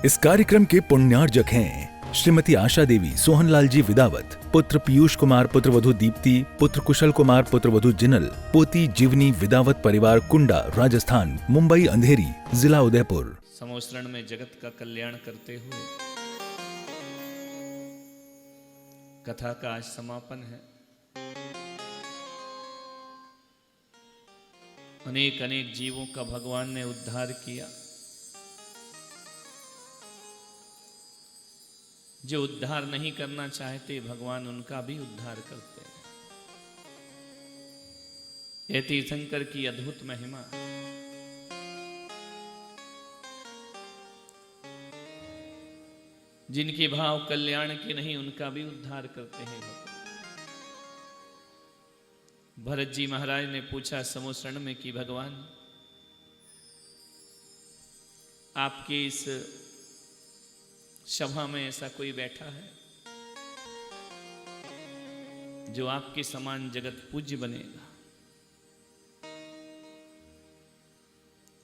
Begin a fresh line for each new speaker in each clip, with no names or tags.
इस कार्यक्रम के पुण्यार्जक हैं श्रीमती आशा देवी, सोहनलाल जी विदावत, पुत्र पीयूष कुमार, पुत्रवधू दीप्ति, पुत्र कुशल कुमार, पुत्रवधू जिनल, पोती जीवनी विदावत, परिवार कुंडा, राजस्थान, मुंबई अंधेरी, जिला उदयपुर।
समोसरण में जगत का कल्याण करते हुए कथा का आज समापन है। अनेक अनेक जीवों का भगवान ने उद्धार किया। जो उद्धार नहीं करना चाहते भगवान उनका भी उद्धार करते हैं। यह तीर्थंकर की अद्भुत महिमा। जिनके भाव कल्याण के नहीं उनका भी उद्धार करते हैं भगवान। भरत जी महाराज ने पूछा समोसरण में कि भगवान आपके इस सभा में ऐसा कोई बैठा है जो आपके समान जगत पूज्य बनेगा?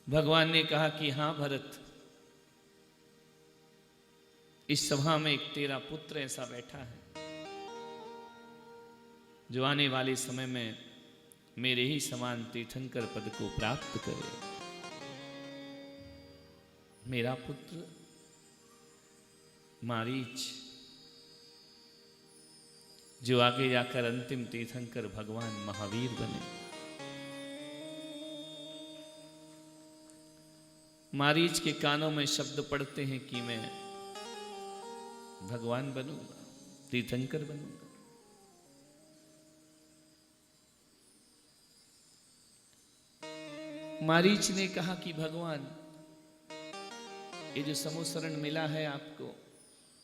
भगवान ने कहा कि हां भरत, इस सभा में एक तेरा पुत्र ऐसा बैठा है जो आने वाले समय में मेरे ही समान तीर्थंकर पद को प्राप्त करे। मेरा पुत्र मारीच, जो आगे जाकर अंतिम तीर्थंकर भगवान महावीर बने। मारीच के कानों में शब्द पड़ते हैं कि मैं भगवान बनूंगा, तीर्थंकर बनूंगा। मारीच ने कहा कि भगवान, ये जो समोसरण मिला है आपको,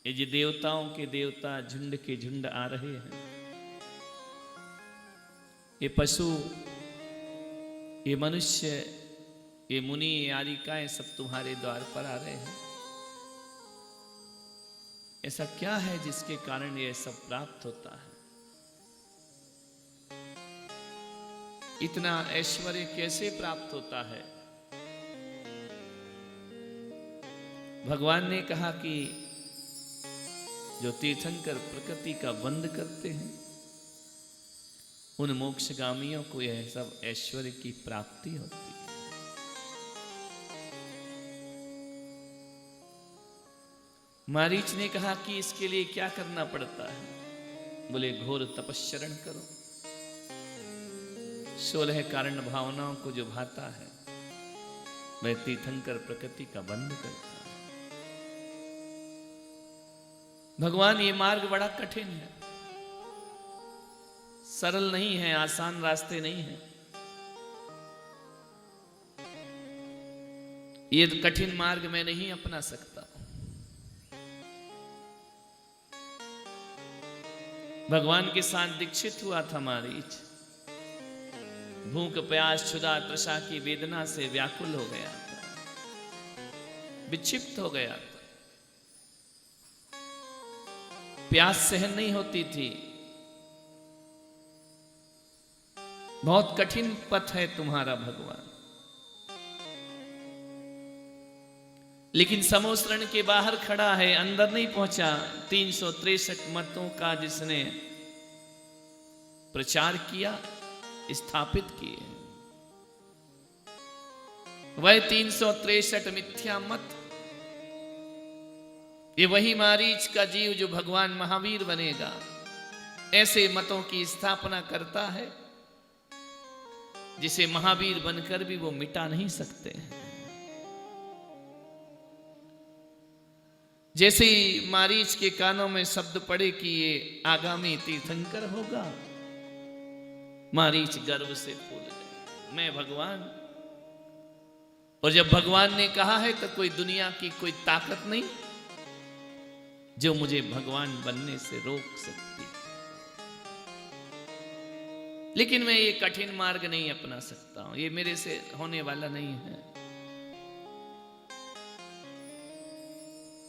ये जो देवताओं के देवता झुंड के झुंड आ रहे हैं, ये पशु, ये मनुष्य, ये मुनि, ये आरिकाएं सब तुम्हारे द्वार पर आ रहे हैं। ऐसा क्या है जिसके कारण ये सब प्राप्त होता है? इतना ऐश्वर्य कैसे प्राप्त होता है? भगवान ने कहा कि जो तीर्थंकर प्रकृति का बंद करते हैं उन मोक्षगामियों को यह सब ऐश्वर्य की प्राप्ति होती है। मारीच ने कहा कि इसके लिए क्या करना पड़ता है? बोले घोर तपश्चरण करो। 16 कारण भावनाओं को जो भाता है वह तीर्थंकर प्रकृति का बंद करता है। भगवान, ये मार्ग बड़ा कठिन है, सरल नहीं है, आसान रास्ते नहीं है। ये कठिन मार्ग मैं नहीं अपना सकता। भगवान के साथ दीक्षित हुआ था मारीच। भूख प्यास क्षुधा तृषा की वेदना से व्याकुल हो गया था, विक्षिप्त हो गया था। प्यास सहन नहीं होती थी। बहुत कठिन पथ है तुम्हारा भगवान। लेकिन समोसरण के बाहर खड़ा है, अंदर नहीं पहुंचा। 363 मतों का जिसने प्रचार किया, स्थापित किए, वह 363 मिथ्या मत, ये वही मारीच का जीव जो भगवान महावीर बनेगा। ऐसे मतों की स्थापना करता है जिसे महावीर बनकर भी वो मिटा नहीं सकते हैं। जैसे ही मारीच के कानों में शब्द पड़े कि ये आगामी तीर्थंकर होगा, मारीच गर्व से फूल गए, मैं भगवान। और जब भगवान ने कहा है तो कोई दुनिया की कोई ताकत नहीं जो मुझे भगवान बनने से रोक सकती। लेकिन मैं ये कठिन मार्ग नहीं अपना सकता हूं, ये मेरे से होने वाला नहीं है।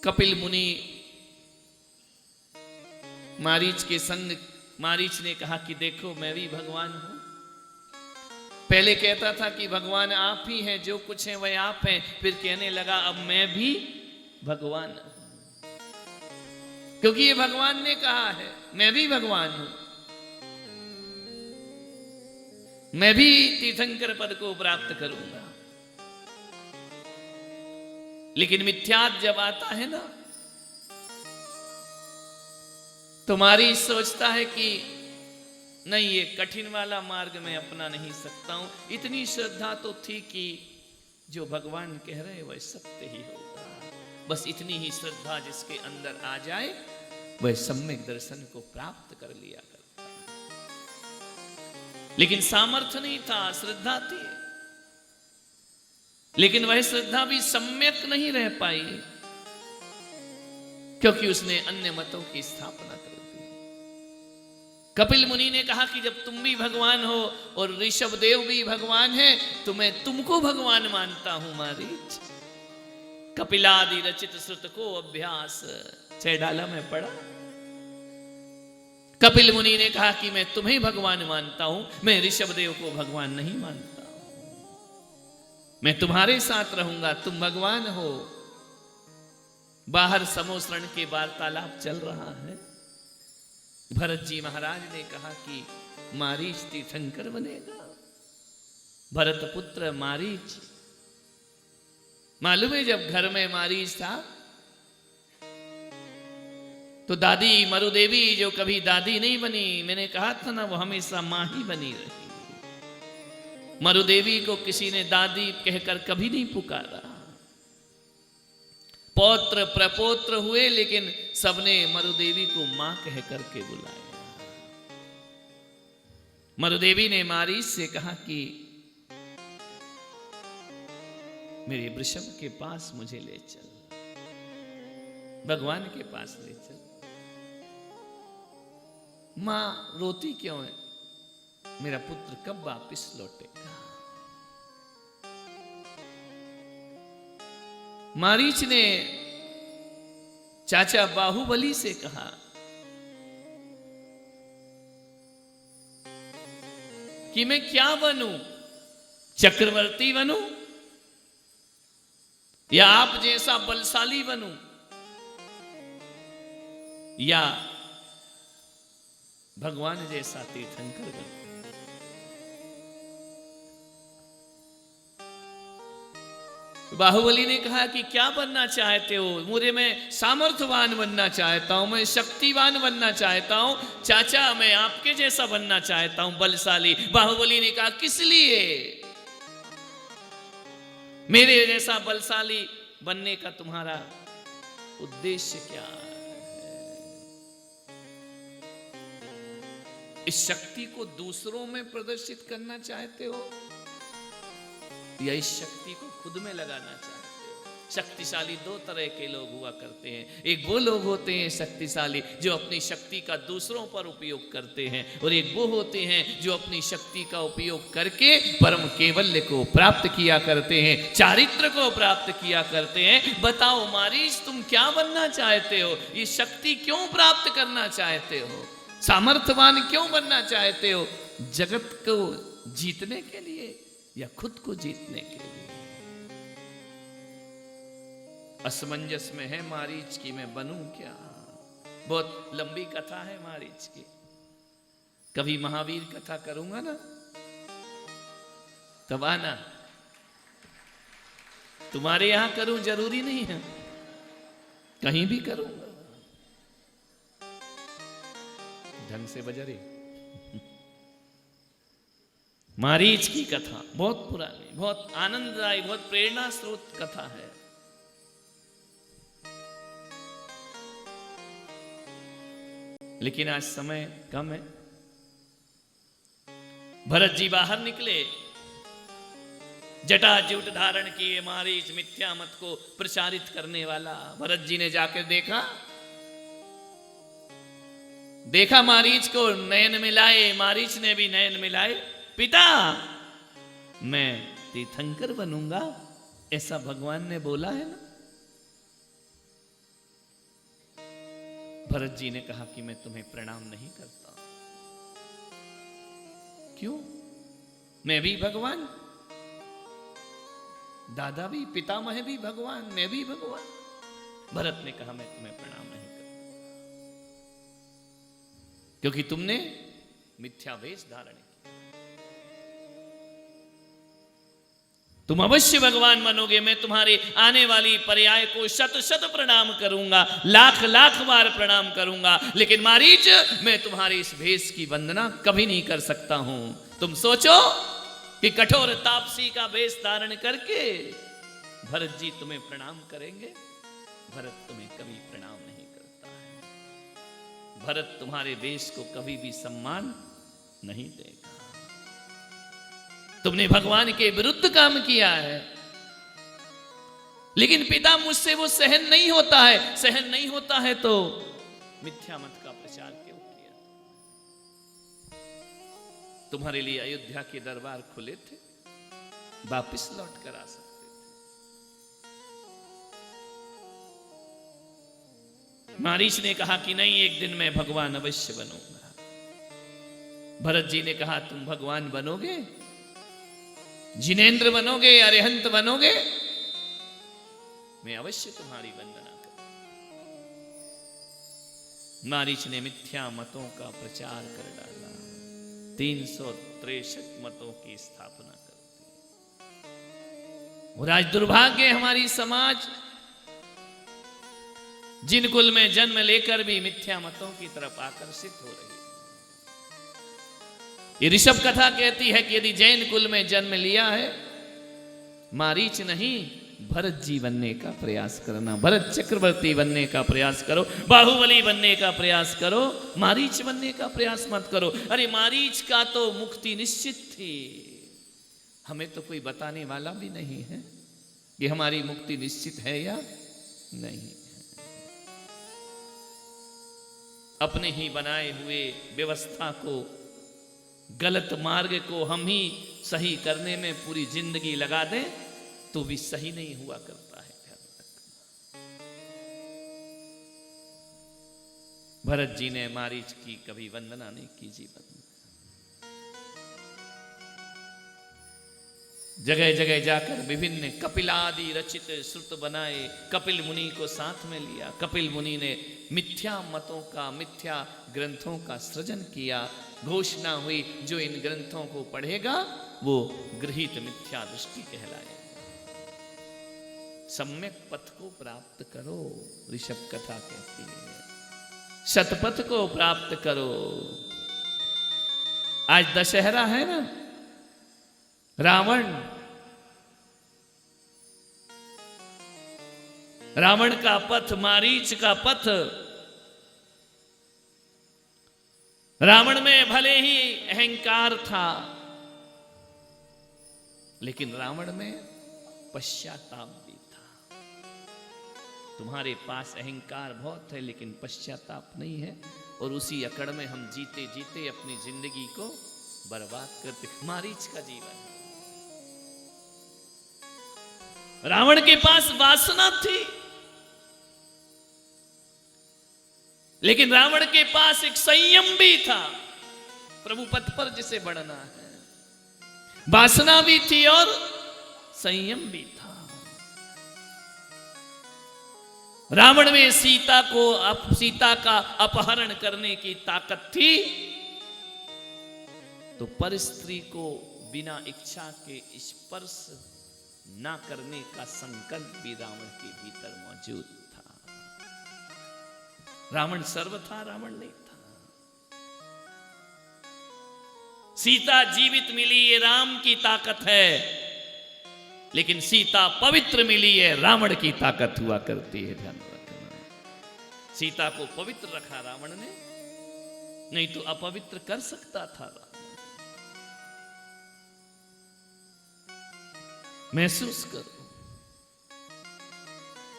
कपिल मुनि मारीच के संग, मारीच ने कहा कि देखो मैं भी भगवान हूं। पहले कहता था कि भगवान आप ही हैं, जो कुछ है वह आप हैं। फिर कहने लगा अब मैं भी भगवान हूं। क्योंकि ये भगवान ने कहा है, मैं भी भगवान हूं, मैं भी तीर्थंकर पद को प्राप्त करूंगा। लेकिन मिथ्यात्व जब आता है ना, तुम्हारी सोचता है कि नहीं, ये कठिन वाला मार्ग मैं अपना नहीं सकता हूं। इतनी श्रद्धा तो थी कि जो भगवान कह रहे वह सत्य ही होगा। बस इतनी ही श्रद्धा जिसके अंदर आ जाए वह सम्यक दर्शन को प्राप्त कर लिया करता। लेकिन सामर्थ्य नहीं था, श्रद्धा थी, लेकिन वह श्रद्धा भी सम्यक नहीं रह पाई, क्योंकि उसने अन्य मतों की स्थापना कर दी। कपिल मुनि ने कहा कि जब तुम भी भगवान हो और ऋषभ देव भी भगवान है तो मैं तुमको भगवान मानता हूं मारीच। कपिलादि रचित श्रुत को अभ्यास 6 डाला में पढ़ा। कपिल मुनि ने कहा कि मैं तुम्हें भगवान मानता हूं, मैं ऋषभ देव को भगवान नहीं मानता हूं। मैं तुम्हारे साथ रहूंगा, तुम भगवान हो। बाहर समोसरण के वार्तालाप चल रहा है। भरत जी महाराज ने कहा कि मारीच तीर्थंकर बनेगा। भरत पुत्र मारीच। मालूम है जब घर में मारीच था तो दादी मरुदेवी, जो कभी दादी नहीं बनी, मैंने कहा था ना, वो हमेशा मां ही बनी रही। मरुदेवी को किसी ने दादी कहकर कभी नहीं पुकारा। पौत्र प्रपौत्र हुए, लेकिन सबने मरुदेवी को मां कह करके बुलाया। मरुदेवी ने मारीच से कहा कि मेरे वृषभ के पास मुझे ले चल, भगवान के पास ले चल। मां रोती क्यों है? मेरा पुत्र कब वापिस लौटेगा? मारीच ने चाचा बाहुबली से कहा कि मैं क्या बनूं, चक्रवर्ती बनूं या आप जैसा बलशाली बनूं या भगवान जैसा तीर्थंकर बनूं? बाहुबली ने कहा कि क्या बनना चाहते हो? मुझे, मैं सामर्थ्यवान बनना चाहता हूं, मैं शक्तिवान बनना चाहता हूं। चाचा मैं आपके जैसा बनना चाहता हूं, बलशाली। बाहुबली ने कहा किस लिए? मेरे जैसा बलशाली बनने का तुम्हारा उद्देश्य क्या है? इस शक्ति को दूसरों में प्रदर्शित करना चाहते हो या इस शक्ति को खुद में लगाना चाहते हो? शक्तिशाली 2 तरह के लोग हुआ करते हैं। एक वो लोग होते हैं शक्तिशाली जो अपनी शक्ति का दूसरों पर उपयोग करते हैं, और एक वो होते हैं जो अपनी शक्ति का उपयोग करके परम कैवल्य को प्राप्त किया करते हैं, चारित्र को प्राप्त किया करते हैं। बताओ मारीच, तुम क्या बनना चाहते हो? ये शक्ति क्यों प्राप्त करना चाहते हो? सामर्थ्यवान क्यों बनना चाहते हो? जगत को जीतने के लिए या खुद को जीतने के लिए? असमंजस में है मारीच की, मैं बनूं क्या? बहुत लंबी कथा है मारीच की, कभी महावीर कथा करूंगा ना तब आना। तुम्हारे यहां करूं जरूरी नहीं है, कहीं भी करूंगा। ढंग से बजा रही। मारीच की कथा बहुत पुरानी, बहुत आनंददायी, बहुत प्रेरणा स्रोत कथा है। लेकिन आज समय कम है। भरत जी बाहर निकले, जटाजूट धारण किए मारीच मिथ्या मत को प्रचारित करने वाला। भरत जी ने जाकर देखा मारीच को, नयन मिलाए। मारीच ने भी नयन मिलाए। पिता, मैं तीर्थंकर बनूंगा, ऐसा भगवान ने बोला है ना। भरत जी ने कहा कि मैं तुम्हें प्रणाम नहीं करता। क्यों? मैं भी भगवान, दादा भी, पितामह भी भगवान, मैं भी भगवान। भरत ने कहा मैं तुम्हें प्रणाम नहीं करूंगा, क्योंकि तुमने मिथ्या वेश धारण किया। तुम अवश्य भगवान बनोगे, मैं तुम्हारे आने वाली पर्याय को शत शत प्रणाम करूंगा, लाख लाख बार प्रणाम करूंगा, लेकिन मारीच मैं तुम्हारे इस भेष की वंदना कभी नहीं कर सकता हूं। तुम सोचो कि कठोर तापसी का वेश धारण करके भरत जी तुम्हें प्रणाम करेंगे, भरत तुम्हें कभी प्रणाम नहीं करता है। भरत तुम्हारे वेश को कभी भी सम्मान नहीं देगा। तुमने भगवान के विरुद्ध काम किया है, लेकिन पिता मुझसे वो सहन नहीं होता है। सहन नहीं होता है तो मिथ्या मत का प्रचार क्यों किया? तुम्हारे लिए अयोध्या के दरबार खुले थे, वापिस लौट कर आ सकते थे। मारीच ने कहा कि नहीं, एक दिन मैं भगवान अवश्य बनूंगा। भरत जी ने कहा तुम भगवान बनोगे, जिनेंद्र बनोगे, अरिहंत बनोगे, मैं अवश्य तुम्हारी वंदना करूंगा। मारीच ने मिथ्या मतों का प्रचार कर डाला, 363 मतों की स्थापना कर दी। और आज दुर्भाग्य हमारी समाज जिन कुल में जन्म लेकर भी मिथ्या मतों की तरफ आकर्षित हो रही है। ये ऋषभ कथा कहती है कि यदि जैन कुल में जन्म लिया है, मारीच नहीं भरत जी बनने का प्रयास करना, भरत चक्रवर्ती बनने का प्रयास करो, बाहुबली बनने का प्रयास करो, मारीच बनने का प्रयास मत करो। अरे मारीच का तो मुक्ति निश्चित थी, हमें तो कोई बताने वाला भी नहीं है कि हमारी मुक्ति निश्चित है या नहीं है। अपने ही बनाए हुए व्यवस्था को, गलत मार्ग को हम ही सही करने में पूरी जिंदगी लगा दें तो भी सही नहीं हुआ करता है। भरत जी ने मारीच की कभी वंदना नहीं की जीवन में। जगह जगह जाकर विभिन्न कपिलादि रचित श्रुत बनाए, कपिल मुनि को साथ में लिया। कपिल मुनि ने मिथ्या मतों का, मिथ्या ग्रंथों का सृजन किया। घोषणा हुई जो इन ग्रंथों को पढ़ेगा वो गृहीत मिथ्या दृष्टि कहलाए। सम्यक पथ को प्राप्त करो, ऋषभ कथा कहती है, शतपथ को प्राप्त करो। आज दशहरा है ना, रावण का पथ, मारीच का पथ। रावण में भले ही अहंकार था, लेकिन रावण में पश्चाताप भी था। तुम्हारे पास अहंकार बहुत है लेकिन पश्चाताप नहीं है, और उसी अकड़ में हम जीते जीते अपनी जिंदगी को बर्बाद करते। मारीच का जीवन, रावण के पास वासना थी, लेकिन रावण के पास एक संयम भी था। प्रभु पथ पर जिसे बढ़ना है, वासना भी थी और संयम भी था। रावण में सीता का अपहरण करने की ताकत थी, तो पर स्त्री को बिना इच्छा के स्पर्श ना करने का संकल्प भी रावण के भीतर मौजूद था। रावण सर्व था, रावण नहीं था। सीता जीवित मिली ये राम की ताकत है, लेकिन सीता पवित्र मिली है रावण की ताकत हुआ करती है। ध्यान रखना, सीता को पवित्र रखा रावण ने, नहीं तो अपवित्र कर सकता था रावण। महसूस करो,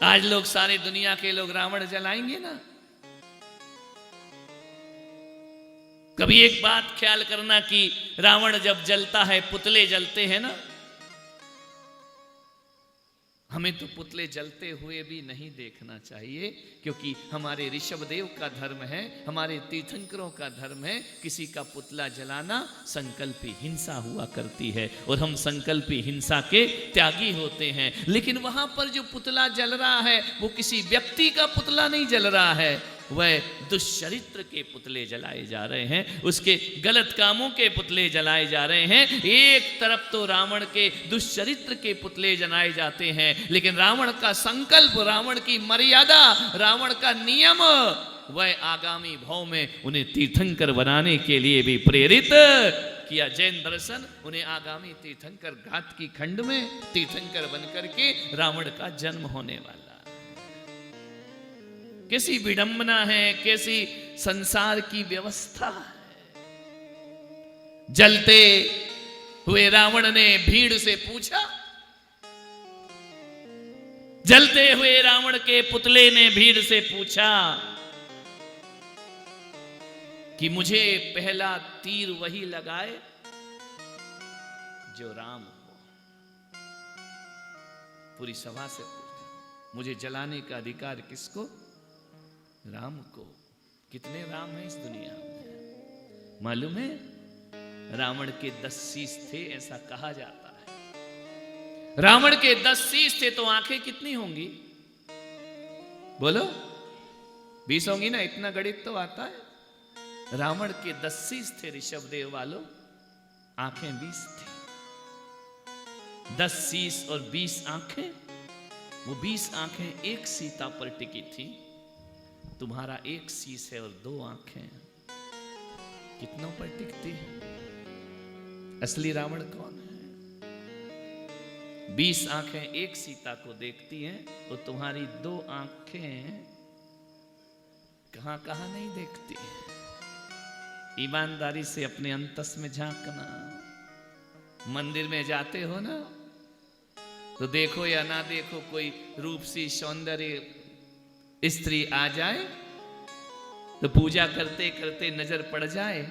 आज लोग, सारी दुनिया के लोग रावण जलाएंगे ना। कभी एक बात ख्याल करना कि रावण जब जलता है, पुतले जलते हैं ना, हमें तो पुतले जलते हुए भी नहीं देखना चाहिए, क्योंकि हमारे ऋषभदेव का धर्म है, हमारे तीर्थंकरों का धर्म है, किसी का पुतला जलाना संकल्पी हिंसा हुआ करती है और हम संकल्पी हिंसा के त्यागी होते हैं। लेकिन वहां पर जो पुतला जल रहा है वो किसी व्यक्ति का पुतला नहीं जल रहा है, वह दुष्चरित्र के पुतले जलाए जा रहे हैं, उसके गलत कामों के पुतले जलाए जा रहे हैं। एक तरफ तो रावण के दुष्चरित्र के पुतले जलाए जाते हैं, लेकिन रावण का संकल्प, रावण की मर्यादा, रावण का नियम, वह आगामी भाव में उन्हें तीर्थंकर बनाने के लिए भी प्रेरित किया। जैन दर्शन उन्हें आगामी तीर्थंकर, घाट की खंड में तीर्थंकर बनकर के रावण का जन्म होने वाला। कैसी विडंबना है, कैसी संसार की व्यवस्था है। जलते हुए रावण ने भीड़ से पूछा, जलते हुए रावण के पुतले ने भीड़ से पूछा कि मुझे पहला तीर वही लगाए जो राम हो। पूरी सभा से पूछा, मुझे जलाने का अधिकार किसको? राम को। कितने राम हैं इस दुनिया में मालूम है? रावण के 10 शीश थे, ऐसा कहा जाता है। रावण के 10 शीश थे तो आंखें कितनी होंगी? बोलो, 20 होंगी ना, इतना गणित तो आता है। रावण के 10 शीश थे ऋषभदेव वालों, आंखें 20 थी। 10 शीश और 20 आंखें, वो 20 आंखें एक सीता पर टिकी थी। तुम्हारा एक शीश है और 2 आंखें, कितनों पर टिकती है? असली रावण कौन है? 20 आंखें एक सीता को देखती हैं और तुम्हारी 2 आंखें कहां कहां नहीं देखती है। ईमानदारी से अपने अंतस में झांकना। मंदिर में जाते हो ना, तो देखो या ना देखो, कोई रूप सी सौंदर्य स्त्री आ जाए तो पूजा करते करते नजर पड़ जाए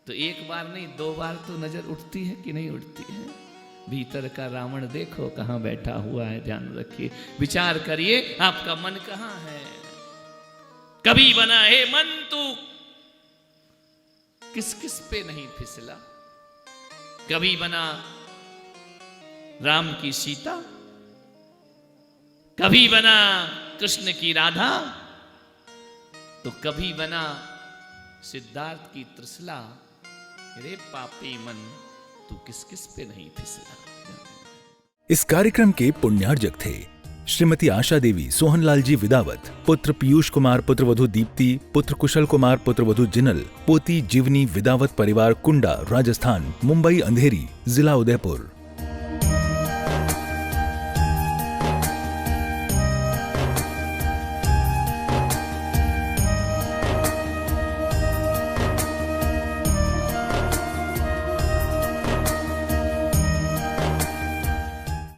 तो एक बार नहीं 2 बार तो नजर उठती है कि नहीं उठती है? भीतर का रावण देखो कहां बैठा हुआ है, ध्यान रखिए, विचार करिए आपका मन कहां है। कभी बना है मन तू किस किस पे नहीं फिसला। कभी बना राम की सीता, कभी बना कृष्ण की राधा, तो कभी बना सिद्धार्थ की त्रिशला। रे पापी मन तू किस किस पे नहीं फिसला।
इस कार्यक्रम के पुण्यार्जक थे श्रीमती आशा देवी सोहनलाल जी विदावत, पुत्र पीयूष कुमार, पुत्रवधू दीप्ति, पुत्र कुशल कुमार, पुत्रवधू जिनल, पोती जीवनी विदावत परिवार, कुंडा, राजस्थान, मुंबई अंधेरी, जिला उदयपुर।